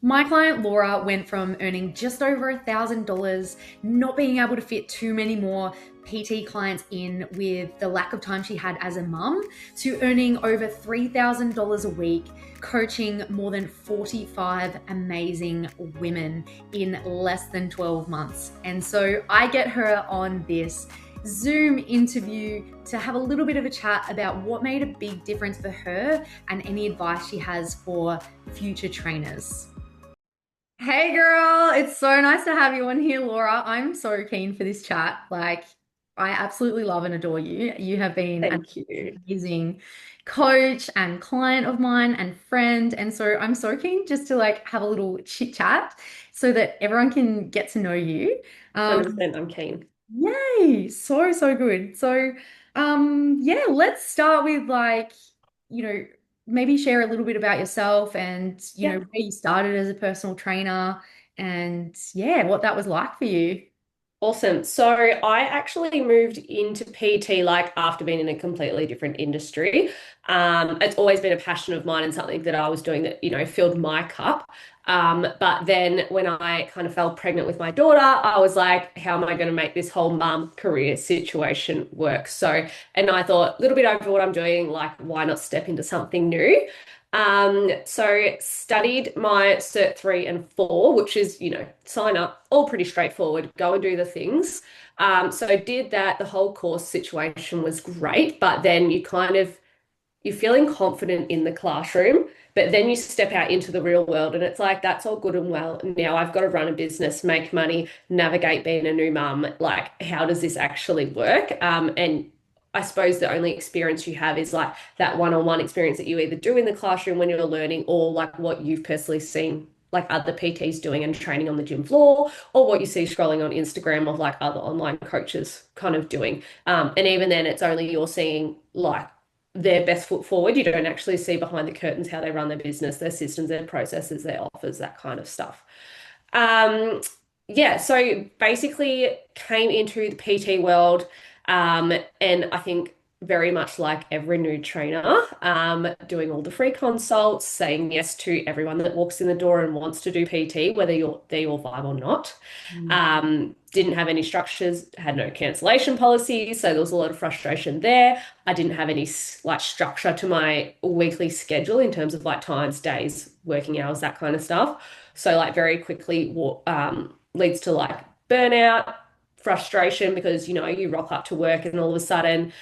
My client Laura went from earning just over $1,000, not being able to fit too many more PT clients in with the lack of time she had as a mum, to earning over $3,000 a week, coaching more than 45 amazing women in less than 12 months. And so I get her on this Zoom interview to have a little bit of a chat about what made a big difference for her and any advice she has for future trainers. Hey girl, it's so nice to have you on here, Laura. I'm so keen for this chat. I absolutely love and adore you. You have been an Thank you. amazing coach and client of mine and friend. And so I'm so keen just to have a little chit chat so that everyone can get to know you. Um, 100% I'm keen. Yay! So, so good. So, yeah, let's start with you know, maybe share a little bit about yourself and, Yeah. where you started as a personal trainer and yeah, what that was like for you. Awesome. So I actually moved into PT like after being in a completely different industry. It's always been a passion of mine and something that I was doing that, filled my cup. But then when I kind of fell pregnant with my daughter, I was like, how am I going to make this whole mum career situation work? So, and I thought a little bit over what I'm doing, like, why not step into something new? So studied my Cert 3 and 4, which is, sign up, all pretty straightforward, go and do the things. So I did that. The whole course situation was great, but then you're feeling confident in the classroom, but then you step out into the real world and it's like, that's all good and well. Now I've got to run a business, make money, navigate being a new mum. Like, how does this actually work? And I suppose the only experience you have is like that one-on-one experience that you either do in the classroom when you're learning or like what you've personally seen like other PTs doing and training on the gym floor, or what you see scrolling on Instagram of like other online coaches kind of doing. And even then, it's only you're seeing like their best foot forward. You don't actually see behind the curtains how they run their business, their systems, their processes, their offers, that kind of stuff. Um, yeah, so basically came into the PT world, and I think very much like every new trainer, doing all the free consults, saying yes to everyone that walks in the door and wants to do PT, whether they're your vibe or not. Mm. Didn't have any structures, had no cancellation policies, so there was a lot of frustration there. I didn't have any like structure to my weekly schedule in terms of like times, days, working hours, that kind of stuff. So like very quickly leads to like burnout, frustration because you rock up to work and all of a sudden,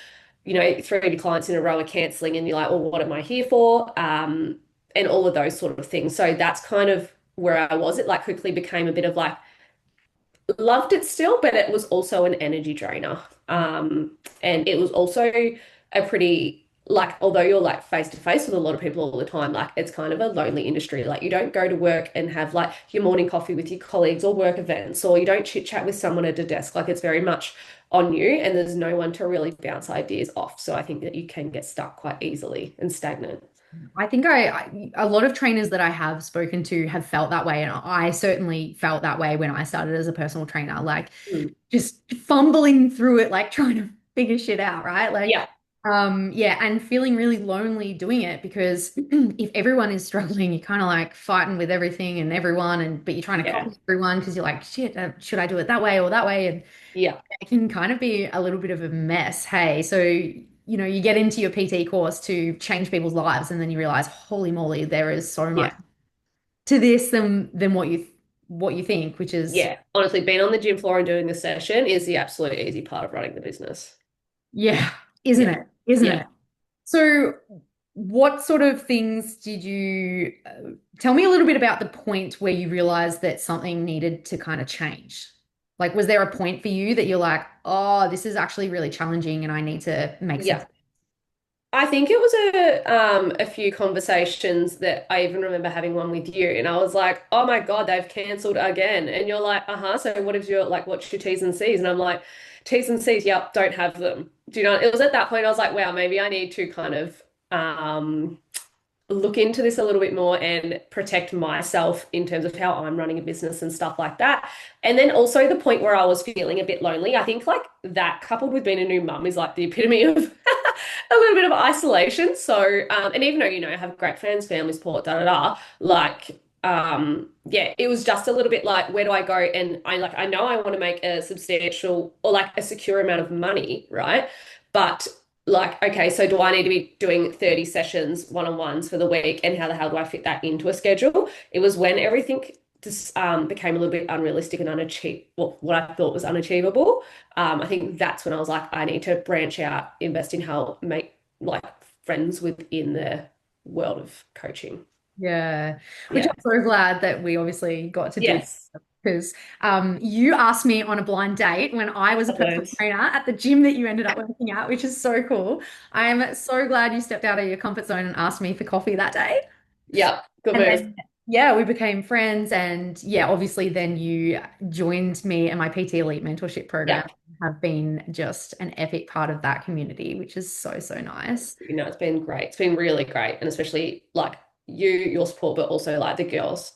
3 clients in a row are canceling and you're like, well, what am I here for? And all of those sort of things. So that's kind of where I was. It like quickly became a bit of like loved it still, but it was also an energy drainer. And it was also a pretty like, although you're like face to face with a lot of people all the time, like it's kind of a lonely industry. Like you don't go to work and have like your morning coffee with your colleagues or work events, or you don't chit chat with someone at a desk. Like it's very much on you, and there's no one to really bounce ideas off. So I think that you can get stuck quite easily and stagnant. I think a lot of trainers that I have spoken to have felt that way, and I certainly felt that way when I started as a personal trainer, like Mm. just fumbling through it, like trying to figure shit out, right? Yeah, Yeah, and feeling really lonely doing it because if everyone is struggling, you're kind of like fighting with everything and everyone, and but you're trying to yeah, copy everyone because you're like, shit, should I do it that way or that way? And yeah, it can kind of be a little bit of a mess. Hey, so you get into your PT course to change people's lives, and then you realize, holy moly, there is so much yeah. to this than what you think, which is Yeah, honestly, being on the gym floor and doing the session is the absolute easy part of running the business. yeah, isn't Yeah, it? Isn't yeah, it? So, what sort of things did you tell me a little bit about the point where you realized that something needed to kind of change? Like, was there a point for you that you're like, oh, this is actually really challenging and I need to make sense? yeah. I think it was a few conversations that I even remember having one with you, and I was like, "Oh my God, they've cancelled again." And you're like, "Uh-huh. So what is your like? What's your T's and C's?" And I'm like, "T's and C's, yep, don't have them." Do you know? It was at that point I was like, "Wow, maybe I need to kind of look into this a little bit more and protect myself in terms of how I'm running a business and stuff like that." And then also the point where I was feeling a bit lonely. I think like that coupled with being a new mum is like the epitome of a little bit of isolation. So, and even though, I have great friends, family support, da da da, like, yeah, it was just a little bit like, where do I go? And I know I want to make a substantial or like a secure amount of money, right? But like, okay, so do I need to be doing 30 sessions one-on-ones for the week? And how the hell do I fit that into a schedule? It was when everything just became a little bit unrealistic and unachievable, well, what I thought was unachievable. I think that's when I was like, I need to branch out, invest in how make like friends within the world of coaching. Yeah, which Yeah. I'm so glad that we obviously got to do Yes. because you asked me on a blind date when I was a Love personal those. trainer at the gym that you ended up working at, which is so cool. I am so glad you stepped out of your comfort zone and asked me for coffee that day. Yeah, good And move. then, yeah, we became friends. And yeah, obviously, then you joined me and my PT Elite mentorship program Yeah. have been just an epic part of that community, which is so, so nice. It's been great. It's been really great. And especially like you, your support, but also like the girls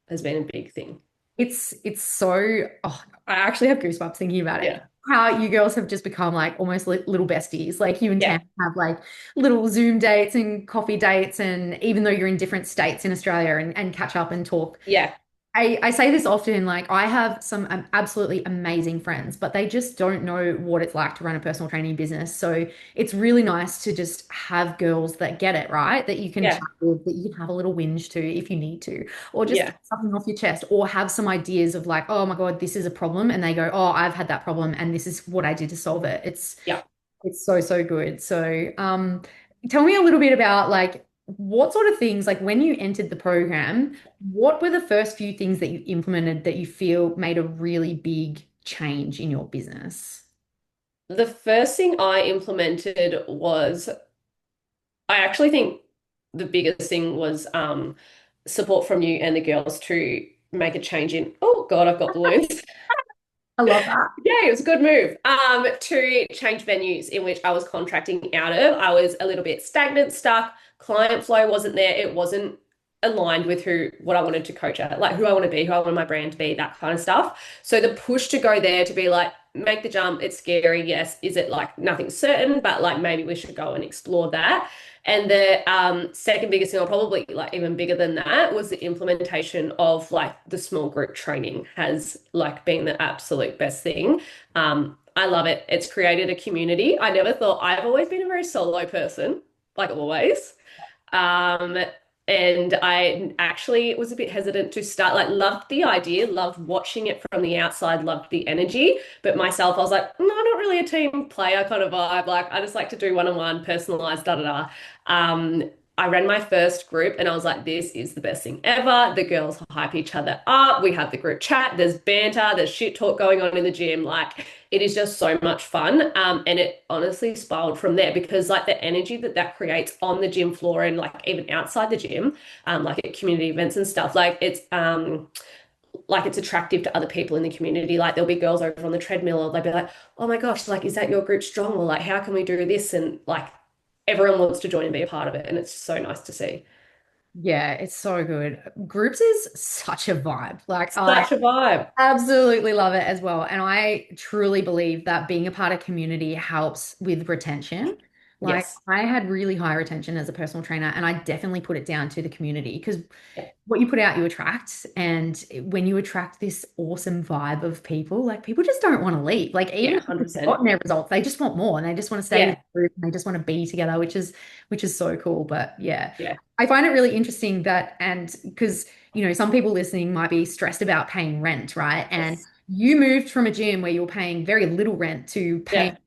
has been a big thing. It's so I actually have goosebumps thinking about it. Yeah. How you girls have just become like almost little besties. Like you and Yeah. Tam have like little Zoom dates and coffee dates, and even though you're in different states in Australia and catch up and talk. Yeah. I say this often, like I have some absolutely amazing friends, but they just don't know what it's like to run a personal training business. So it's really nice to just have girls that get it, right? That you can chat Yeah. with, that you can have a little whinge to if you need to, or just Yeah. get something off your chest, or have some ideas of like, oh my God, this is a problem. And they go, oh, I've had that problem and this is what I did to solve it. Yeah. It's so, so good. So, tell me a little bit about like what sort of things, like when you entered the program, what were the first few things that you implemented that you feel made a really big change in your business? The first thing I implemented was, I actually think the biggest thing was support from you and the girls to make a change in, oh God, I've got balloons. I love that. Yeah, it was a good move. To change venues in which I was contracting out of. I was a little bit stagnant, stuck. Client flow wasn't there. It wasn't aligned with what I wanted to coach at, like who I want to be, who I want my brand to be, that kind of stuff. So the push to go there to be like, make the jump, it's scary. Yes. Is it like nothing certain, but like maybe we should go and explore that. And the second biggest thing, or probably like even bigger than that, was the implementation of like the small group training has like been the absolute best thing. I love it. It's created a community. I never thought I've always been a very solo person, like always. Um, and I actually was a bit hesitant to start, like, loved the idea, loved watching it from the outside, loved the energy. But myself, I was like, no, I'm not really a team player kind of vibe. Like, I just like to do one-on-one, personalized, da da da. I ran my first group and I was like, this is the best thing ever. The girls hype each other up. We have the group chat. There's banter. There's shit talk going on in the gym. Like, it is just so much fun. And it honestly spiraled from there because like the energy that creates on the gym floor and like even outside the gym, like at community events and stuff, like it's attractive to other people in the community. Like there'll be girls over on the treadmill or they'll be like, oh my gosh, like, is that your group strong? Or like, how can we do this? And like everyone wants to join and be a part of it. And it's so nice to see. Yeah, it's so good. Groups is such a vibe. Like I Such a vibe. absolutely love it as well. And I truly believe that being a part of community helps with retention. Like Yes. I had really high retention as a personal trainer, and I definitely put it down to the community because Yeah. what you put out, you attract. And when you attract this awesome vibe of people, like people just don't want to leave. Like even Yeah. if they've 100%. gotten their results, they just want more and they just want to stay with Yeah. the group and they just want to be together, which is so cool. But yeah, Yeah. I find it really interesting that and because some people listening might be stressed about paying rent, right? And Yes. you moved from a gym where you're paying very little rent to paying Yeah.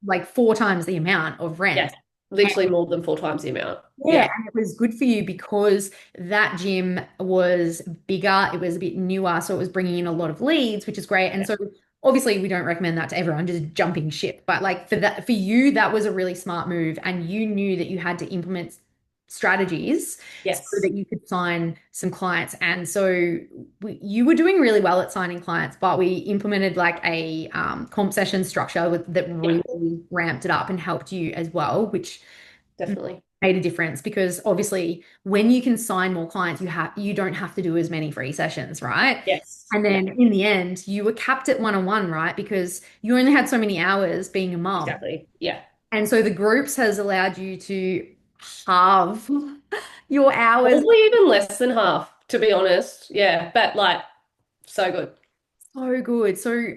like four times the amount of Yeah. rent. Literally more than 4 times the amount. Yeah, Yeah. and it was good for you because that gym was bigger, it was a bit newer, so it was bringing in a lot of leads, which is great. And Yeah. so obviously we don't recommend that to everyone, just jumping ship. But like for you, that was a really smart move, and you knew that you had to implement strategies so Yes. that you could sign some clients. And so you were doing really well at signing clients, but we implemented like a comp session structure that Yeah. really ramped it up and helped you as well, which Definitely. made a difference because obviously when you can sign more clients, you don't have to do as many free sessions, right? Yes. And Yeah. then in the end, you were capped at one-on-one, right? Because you only had so many hours being a mum. Exactly. Yeah. And so the groups has allowed you to halve your hours. Probably even less than half. to be honest. Yeah, but like so good. So good. So,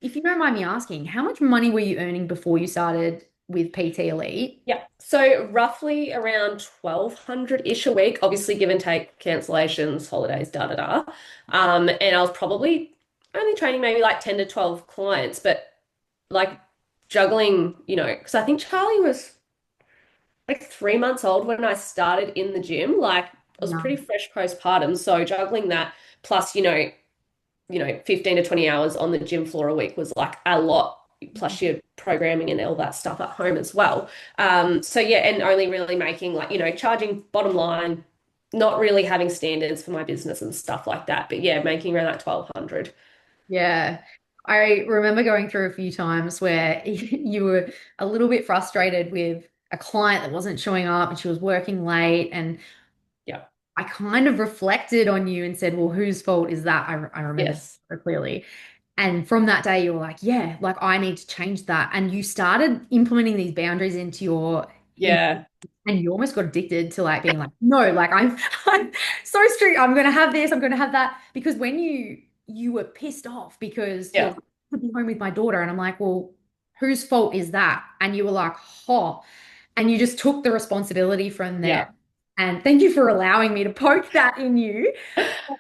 if you don't mind me asking, how much money were you earning before you started with PT Elite? Yeah. So roughly around 1,200-ish a week, obviously give and take cancellations, holidays, da da da. And I was probably only training maybe like 10 to 12 clients, but like juggling, because I think Charlie was like 3 months old when I started in the gym. Like I was No. pretty fresh postpartum. So juggling that plus, 15 to 20 hours on the gym floor a week was like a lot, plus your programming and all that stuff at home as well. So yeah, and only really making like, charging bottom line, not really having standards for my business and stuff like that. But yeah, making around that 1,200. Yeah. I remember going through a few times where you were a little bit frustrated with a client that wasn't showing up and she was working late. And Yeah. I kind of reflected on you and said, well, whose fault is that? I remember Yes. so clearly. And from that day, you were like, yeah, like I need to change that. And you started implementing these boundaries into in, Yeah. and you almost got addicted to like being like, no, like I'm so strict. I'm gonna have this, I'm gonna have that. Because when you were pissed off because you're Yeah. like, I could be home with my daughter, and I'm like, well, whose fault is that? And you were like, oh, and you just took the responsibility from there. Yeah. And thank you for allowing me to poke that in you.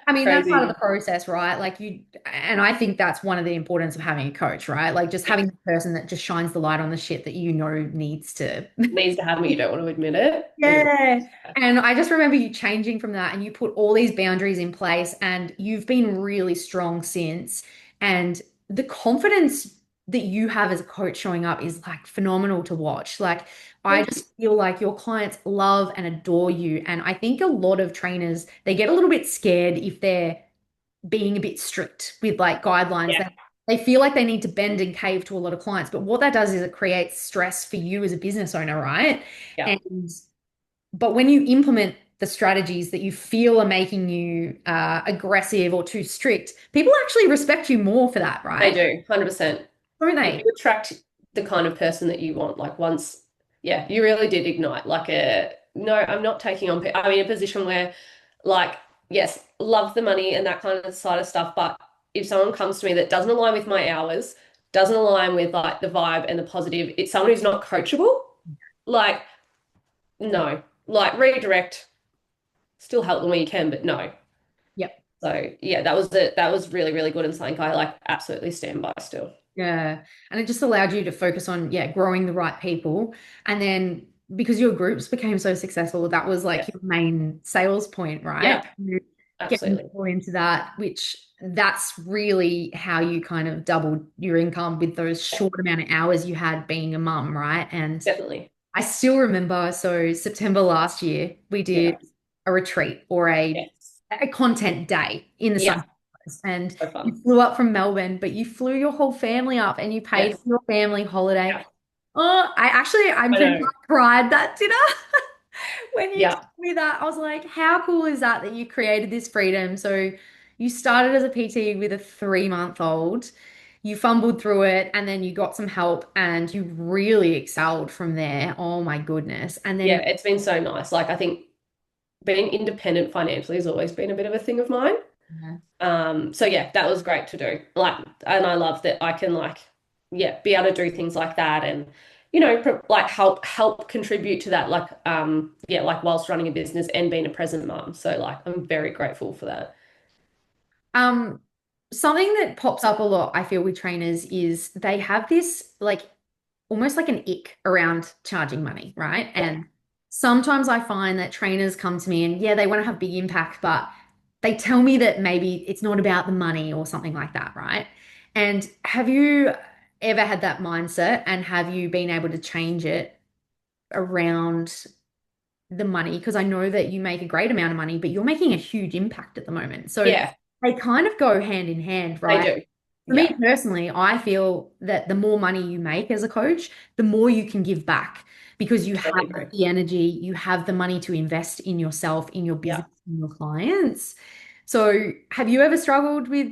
I mean, that's part of the Crazy. process, right? Like and I think that's one of the importance of having a coach, right? Like just Yeah. having the person that just shines the light on the shit that you know needs to. Needs to happen, but you don't want to admit it. Yeah. Yeah. And I just remember you changing from that and you put all these boundaries in place and you've been really strong since. And the confidence that you have as a coach showing up is like phenomenal to watch. Like, I Thank you. just feel like your clients love and adore you. And I think a lot of trainers, they get a little bit scared if they're being a bit strict with like guidelines. Yeah. They feel like they need to bend and cave to a lot of clients. But what that does is it creates stress for you as a business owner, right? Yeah. And but when you implement the strategies that you feel are making you aggressive or too strict, people actually respect you more for that, They right? do, 100%. Don't You they? attract the kind of person that you want. Like once, yeah, you really did ignite like no, I'm not taking on, I'm in a position where like, yes, love the money and that kind of side of stuff. But if someone comes to me that doesn't align with my hours, doesn't align with like the vibe and the positive, it's someone who's not coachable. Like, no, like redirect, still help them where you can, but no. Yep. So yeah, that was it. That was really, really good and something I like absolutely stand by still. Yeah. And it just allowed you to focus on, yeah, growing the right people. And then because your groups became so successful, that was like Yeah. your main sales point, right? Yeah, You getting absolutely. people into that, which that's really how you kind of doubled your income with those Yeah, short amount of hours you had being a mum, right? And definitely. I still remember, so September last year, we did Yeah. a retreat or Yes. a content day in the Yeah. Sunshine Coast. And So you fun. flew up from Melbourne, but you flew your whole family up and you paid Yes. for your family holiday. Yeah. Oh, I'm I pretty sure know. I cried that dinner when you told Yeah. me that. I was like, how cool is that that you created this freedom? So you started as a PT with a 3-month-old. You fumbled through it and then you got some help and you really excelled from there. Oh my goodness. And Yeah. then It's been so nice. Like I think being independent financially has always been a bit of a thing of mine. yeah. So yeah, that was great to do. Like, and I love that I can like, yeah, be able to do things like that and, like help contribute to that. Like, yeah, like whilst running a business and being a present mom. So like, I'm very grateful for that. Um, Something that pops up a lot, I feel, with trainers is they have this like almost like an ick around charging money, right? Yeah. And sometimes I find that trainers come to me and yeah, they want to have big impact, but they tell me that maybe it's not about the money or something like that, right? And have you ever had that mindset and have you been able to change it around the money? Because I know that you make a great amount of money, but you're making a huge impact at the moment. So Yeah, they kind of go hand in hand, they right? do. For me Yeah, personally, I feel that the more money you make as a coach, the more you can give back because you totally have agree. the energy, you have the money to invest in yourself, in your Yeah. business, in your clients. So, have you ever struggled with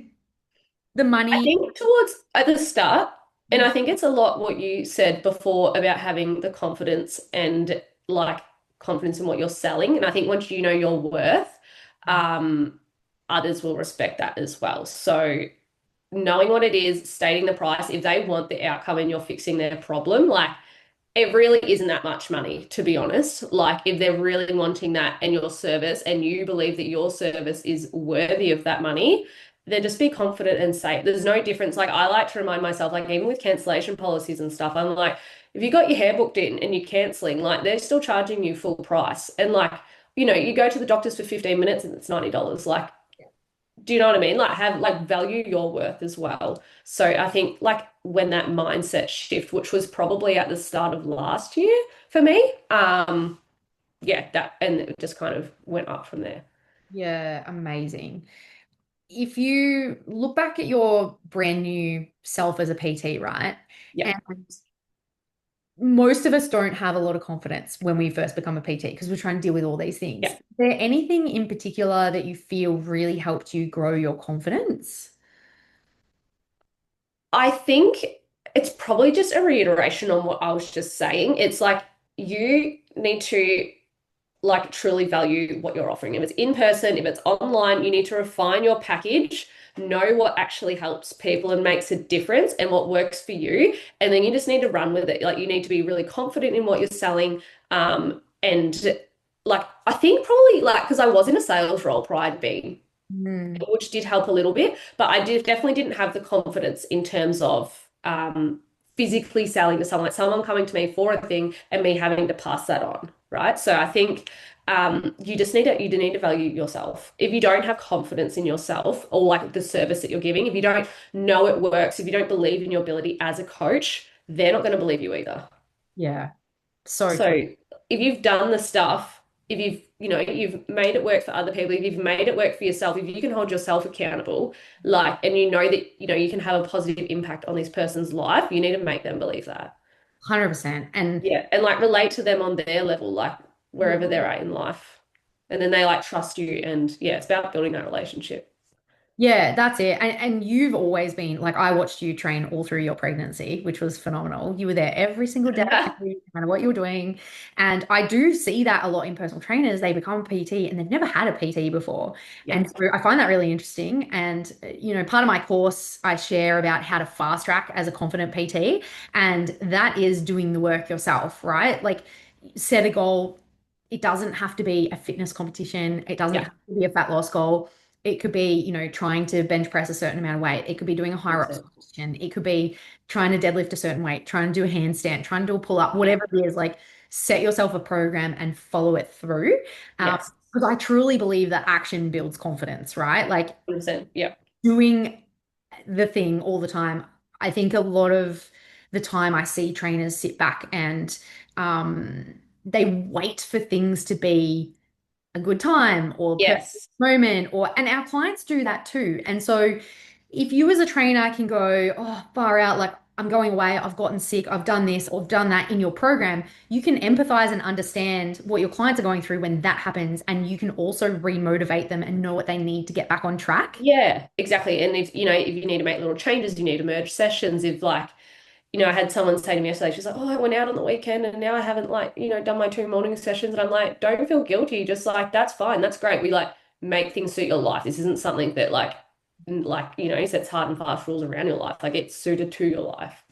the I money? think towards at the start, and I think it's a lot what you said before about having the confidence and like confidence in what you're selling. And I think once you know your worth, others will respect that as well. So knowing what it is, stating the price, if they want the outcome and you're fixing their problem, like it really isn't that much money, to be honest. Like, if they're really wanting that and your service, and you believe that your service is worthy of that money, then just be confident and say it. There's no difference. Like, I like to remind myself, like, even with cancellation policies and stuff, I'm like, if you got your hair booked in and you're canceling, like, they're still charging you full price. And, like, you go to the doctors for 15 minutes and it's $90. Like, do you know what I mean? Like have like value your worth as well. So I think like when that mindset shift, which was probably at the start of last year for me, yeah, that and it just kind of went up from there. Yeah, amazing. If you look back at your brand new self as a PT, right? Yeah. And most of us don't have a lot of confidence when we first become a PT because we're trying to deal with all these things. Yeah. Is there anything in particular that you feel really helped you grow your confidence? I think it's probably just a reiteration on what I was just saying. It's like you need to like truly value what you're offering. If it's in person, if it's online, you need to refine your package, know what actually helps people and makes a difference and what works for you. And then you just need to run with it. Like you need to be really confident in what you're selling. And like I think probably like because I was in a sales role prior to being, Mm, which did help a little bit, but I did definitely didn't have the confidence in terms of physically selling to someone, like someone coming to me for a thing and me having to pass that on, right? So I think you need to value yourself. If you don't have confidence in yourself or like the service that you're giving, if you don't know it works, if you don't believe in your ability as a coach, they're not going to believe you either. yeah, so So true. if you've done the stuff, if you've made it work for other people, if you've made it work for yourself, if you can hold yourself accountable, like, and you know that, you can have a positive impact on this person's life, you need to make them believe that. 100%. And Yeah. And like relate to them on their level, like wherever they're at in life. And then they like trust you. And yeah, it's about building that relationship. yeah, that's it. And you've always been like I watched you train all through your pregnancy, which was phenomenal. You were there every single day, no matter what you were doing. And I do see that a lot in personal trainers. They become a PT and they've never had a PT before. Yeah. And so I find that really interesting. And part of my course I share about how to fast track as a confident PT. And that is doing the work yourself, right? Like set a goal. It doesn't have to be a fitness competition. It doesn't Yeah. have to be a fat loss goal. It could be, trying to bench press a certain amount of weight. It could be doing a high reps 100%. competition. It could be trying to deadlift a certain weight, trying to do a handstand, trying to do a pull up, Yeah. whatever it is. Like set yourself a program and follow it through. Yes. Because I truly believe that action builds confidence, right? Like 100%. Yeah. doing the thing all the time. I think a lot of the time I see trainers sit back and they wait for things to be a good time or perfect Yes. moment and our clients do that too. And so if you as a trainer can go, oh, far out, like I'm going away, I've gotten sick, I've done this or I've done that in your program, you can empathize and understand what your clients are going through when that happens. And you can also remotivate them and know what they need to get back on track. Yeah, exactly. And if you need to make little changes, you need to merge sessions. If like, I had someone say to me yesterday, she's like, "Oh, I went out on the weekend and now I haven't like, done my two morning sessions." And I'm like, "Don't feel guilty. Just like that's fine. That's great. We like make things suit your life. This isn't something that sets hard and fast rules around your life. Like it's suited to your life."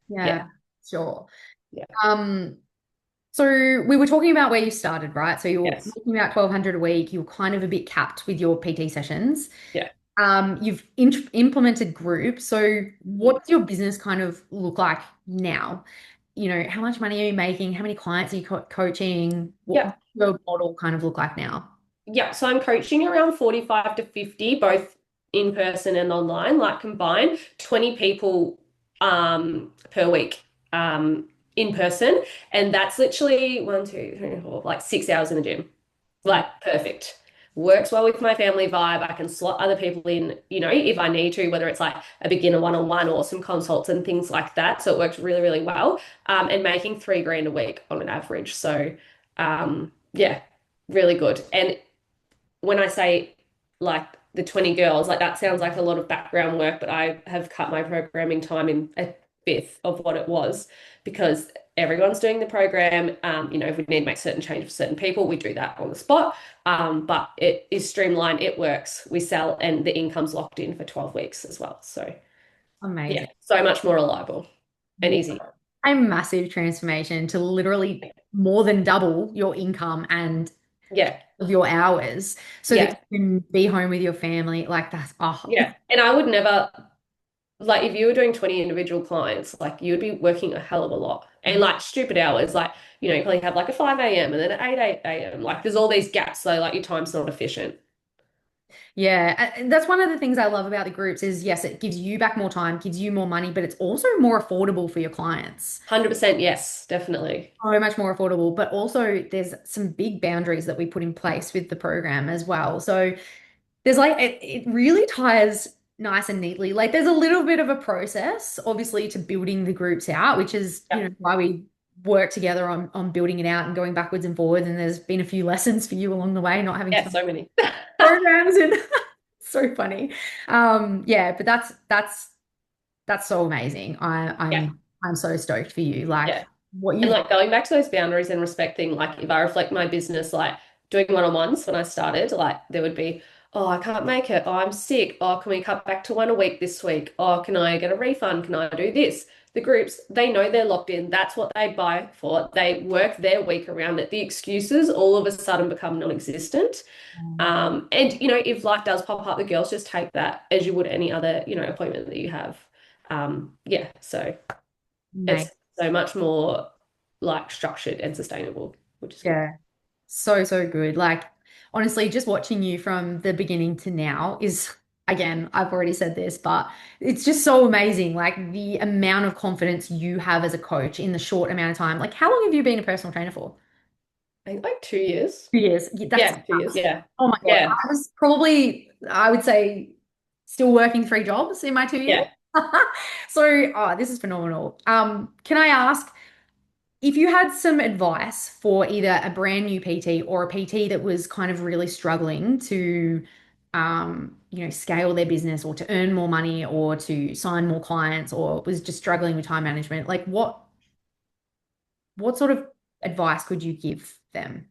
Yeah, Yeah. sure. Yeah. Um, So we were talking about where you started, right? So you're Yes. making about 1,200 a week. You're kind of a bit capped with your PT sessions. Yeah. You've implemented groups. So what does your business kind of look like now? How much money are you making? How many clients are you coaching? What Yeah. does your model kind of look like now? Yeah, so I'm coaching around 45 to 50, both in person and online, like combined, 20 people per week in person. And that's literally 1, 2, 3, 4, like 6 hours in the gym. Mm. Like perfect. Works well with my family vibe. I can slot other people in, if I need to, whether it's like a beginner one-on-one or some consults and things like that. So it works really, really well. And making 3 grand a week on an average. So yeah, really good. And when I say like the 20 girls, like that sounds like a lot of background work, but I have cut my programming time in a fifth of what it was because everyone's doing the program. If we need to make certain changes for certain people, we do that on the spot. But it is streamlined, it works, we sell, and the income's locked in for 12 weeks as well. So yeah, Amazing. so much more reliable and easy. A massive transformation to literally more than double your income and Yeah, of your hours so that yeah, you can be home with your family. Like that's, oh, yeah. And I would never, like, if you were doing 20 individual clients, like, you'd be working a hell of a lot and like stupid hours. Like, you probably have like a 5 a.m. and then an 8 a.m. Like, there's all these gaps. So, like, your time's not efficient. yeah. And that's one of the things I love about the groups is yes, it gives you back more time, gives you more money, but it's also more affordable for your clients. 100% yes, definitely. So much more affordable, but also there's some big boundaries that we put in place with the program as well. So there's like it really ties nice and neatly. Like there's a little bit of a process, obviously, to building the groups out, which is, Yeah, why we work together on building it out and going backwards and forwards. And there's been a few lessons for you along the way, not having yeah, to so many. programs and so funny. Yeah, but that's so amazing. Yeah, I'm so stoked for you. Like yeah. what And you've like going back to those boundaries and respecting, like if I reflect my business, like doing one-on-ones when I started, like there would be, oh, I can't make it. Oh, I'm sick. Oh, can we cut back to one a week this week? Oh, can I get a refund? Can I do this? The groups, they know they're locked in. That's what they buy for. They work their week around it. The excuses all of a sudden become non-existent. And if life does pop up, the girls just take that as you would any other, appointment that you have. Yeah, so made it's so much more like structured and sustainable, which is good. yeah. So, so good. Like, honestly, just watching you from the beginning to now is, again, I've already said this, but it's just so amazing. Like, the amount of confidence you have as a coach in the short amount of time. Like, how long have you been a personal trainer for? I think like 2 years. 2 years. That's, Yeah, 2 years. Yeah. oh my God. Yeah. I was probably, I would say, still working 3 jobs in my 2 years. Yeah. So, oh, this is phenomenal. Can I ask? If you had some advice for either a brand new PT or a PT that was kind of really struggling to, scale their business or to earn more money or to sign more clients or was just struggling with time management, like what sort of advice could you give them?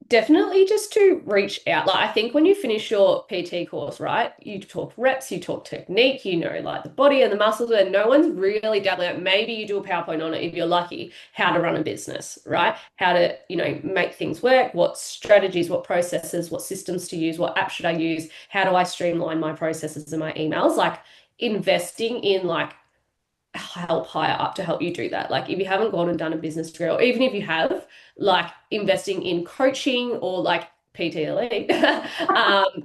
Definitely just to reach out. Like, I think when you finish your PT course, right, you talk reps, you talk technique, like the body and the muscles, and no one's really dabbling out. Maybe you do a PowerPoint on it if you're lucky, how to run a business, right? How to, make things work, what strategies, what processes, what systems to use, what app should I use, how do I streamline my processes and my emails? Like investing in like help higher up to help you do that. Like if you haven't gone and done a business degree, or even if you have, like investing in coaching or like PTLE,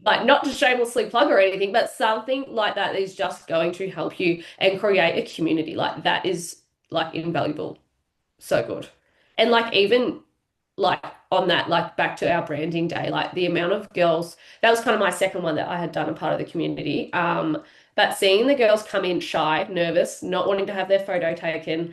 like not to shamelessly plug or anything, but something like that is just going to help you and create a community. Like that is like invaluable. So good. And like even like on that, like back to our branding day, like the amount of girls, that was kind of my second one that I had done a part of the community. But seeing the girls come in shy, nervous, not wanting to have their photo taken,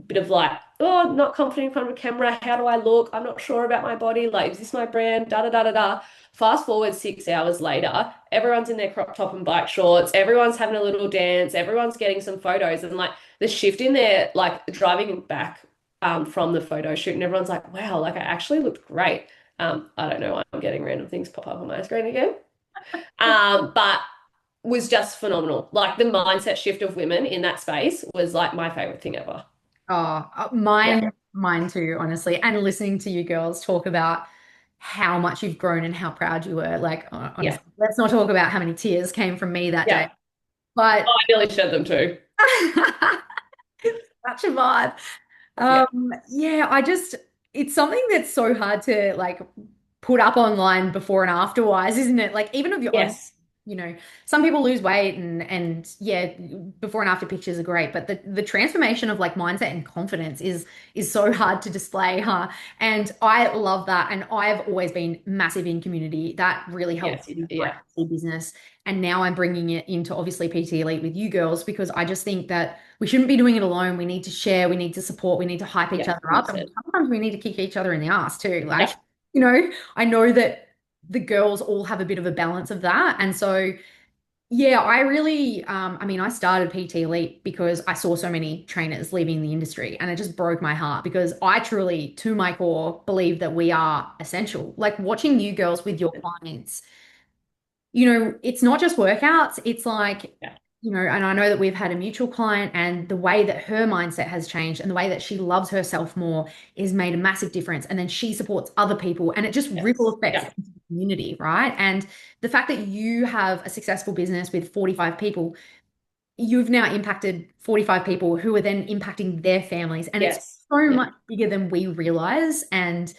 bit of like, oh, not confident in front of a camera. How do I look? I'm not sure about my body. Like, is this my brand? Da da da da da. Fast forward 6 hours later, everyone's in their crop top and bike shorts. Everyone's having a little dance. Everyone's getting some photos, and like the shift in their like driving back from the photo shoot, and everyone's like, wow, like I actually looked great. I don't know why I'm getting random things pop up on my screen again. But was just phenomenal. Like the mindset shift of women in that space was like my favorite thing ever. Oh, Yeah. mine too, honestly. And listening to you girls talk about how much you've grown and how proud you were. Like, Yeah. honestly, let's not talk about how many tears came from me that day. Yeah. Oh, But I nearly shed them too. such a vibe. Yeah. Yeah, it's something that's so hard to like put up online before and after wise, isn't it? Like even of your own, Yes. you know, some people lose weight and yeah, before and after pictures are great, but the transformation of like mindset and confidence is so hard to display, huh? And I love that. And I've always been massive in community. That really Yes. helps in my Yeah. business. And now I'm bringing it into obviously PT Elite with you girls because I just think that we shouldn't be doing it alone. We need to share, we need to support, we need to hype each Yeah. other up. And 100%. sometimes we need to kick each other in the ass too. Like, Yeah. I know that the girls all have a bit of a balance of that. And so Yeah, I really, I mean, I started PT Elite because I saw so many trainers leaving the industry and it just broke my heart because I truly, to my core, believe that we are essential. Like watching you girls with your clients, it's not just workouts, it's like, Yeah. and I know that we've had a mutual client and the way that her mindset has changed and the way that she loves herself more is made a massive difference. And then she supports other people and it just ripple Yes. effects Yeah. into the community, right? And the fact that you have a successful business with 45 people, you've now impacted 45 people who are then impacting their families. And it's Yes. so Yeah. much bigger than we realize. And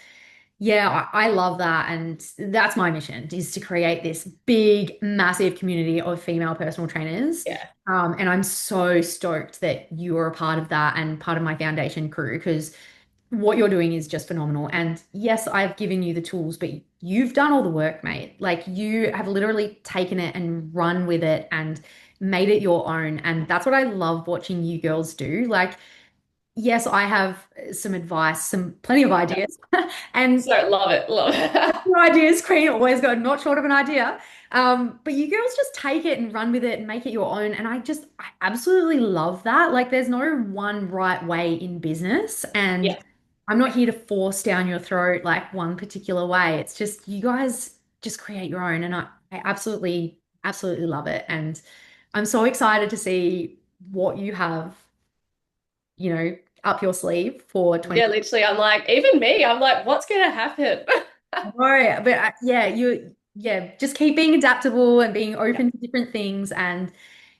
yeah, I love that. And that's my mission is to create this big, massive community of female personal trainers. Yeah. And I'm so stoked that you are a part of that and part of my foundation crew because what you're doing is just phenomenal. And yes, I've given you the tools, but you've done all the work, mate. Like you have literally taken it and run with it and made it your own. And that's what I love watching you girls do. Like, yes, I have some advice, some plenty of Yeah. ideas. And So love it. Love it. new ideas, Queen, always got not short of an idea. But you girls just take it and run with it and make it your own. And I absolutely love that. Like, there's no one right way in business. And Yeah. I'm not here to force down your throat like one particular way. It's just you guys just create your own. And I absolutely, absolutely love it. And I'm so excited to see what you have, up your sleeve for Yeah, 20. literally, I'm like, even me, I'm like, what's gonna happen? No, but yeah, just keep being adaptable and being Yeah. open to different things. And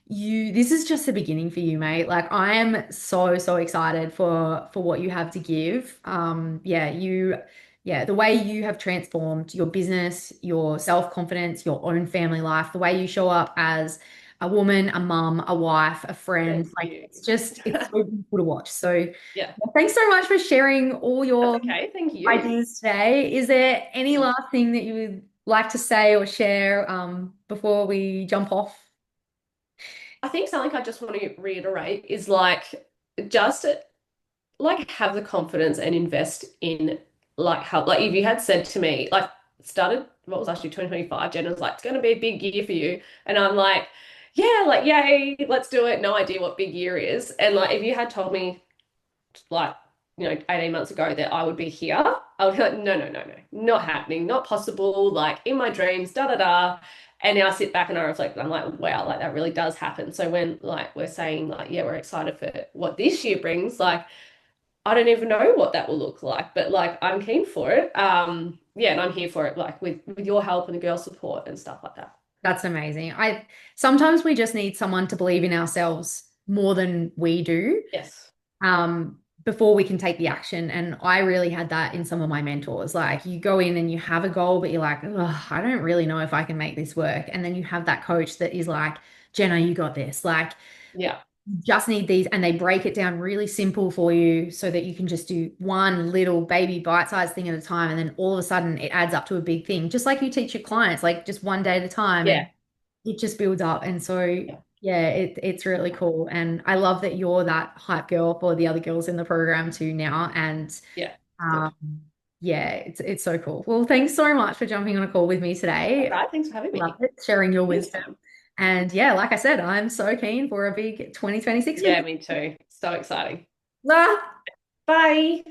this is just the beginning for you, mate. Like I am so, so excited for what you have to give. The way you have transformed your business, your self-confidence, your own family life, the way you show up as a woman, a mum, a wife, a friend, Thank like you. it's so beautiful to watch. So Yeah, thanks so much for sharing all that's your okay. Thank you. ideas today. Is there any last thing that you would like to say or share before we jump off? I think something I just want to reiterate is like just like have the confidence and invest in like how like if you had said to me like started what was actually 2025, Jenna's like it's going to be a big year for you, and I'm like yeah, like yay, let's do it. No idea what big year is, and like if you had told me like 18 months ago that I would be here, I would be like no, no, no, no, not happening, not possible, like in my dreams, da da da. And now I sit back and I reflect and I'm like wow, like that really does happen. So when like we're saying like yeah, we're excited for what this year brings, like I don't even know what that will look like, but like I'm keen for it. Yeah, and I'm here for it, like with your help and the girl support and stuff like that. That's amazing. I sometimes we just need someone to believe in ourselves more than we do, Yes. before we can take the action. And I really had that in some of my mentors. Like you go in and you have a goal, but you're like, "Ugh, I don't really know if I can make this work." And then you have that coach that is like, Jenna, you got this. Like Yeah. just need these and they break it down really simple for you so that you can just do one little baby bite-sized thing at a time and then all of a sudden it adds up to a big thing just like you teach your clients like just one day at a time and Yeah. it just builds up and so Yeah. yeah it's really cool and I love that you're that hype girl for the other girls in the program too now and Yeah. It's um good. yeah it's so cool. Well, thanks so much for jumping on a call with me All today. right. Thanks for having Love me. it sharing your wisdom. Anytime. And yeah, like I said, I'm so keen for a big 2026 with Yeah, me too. So exciting. you. Bye.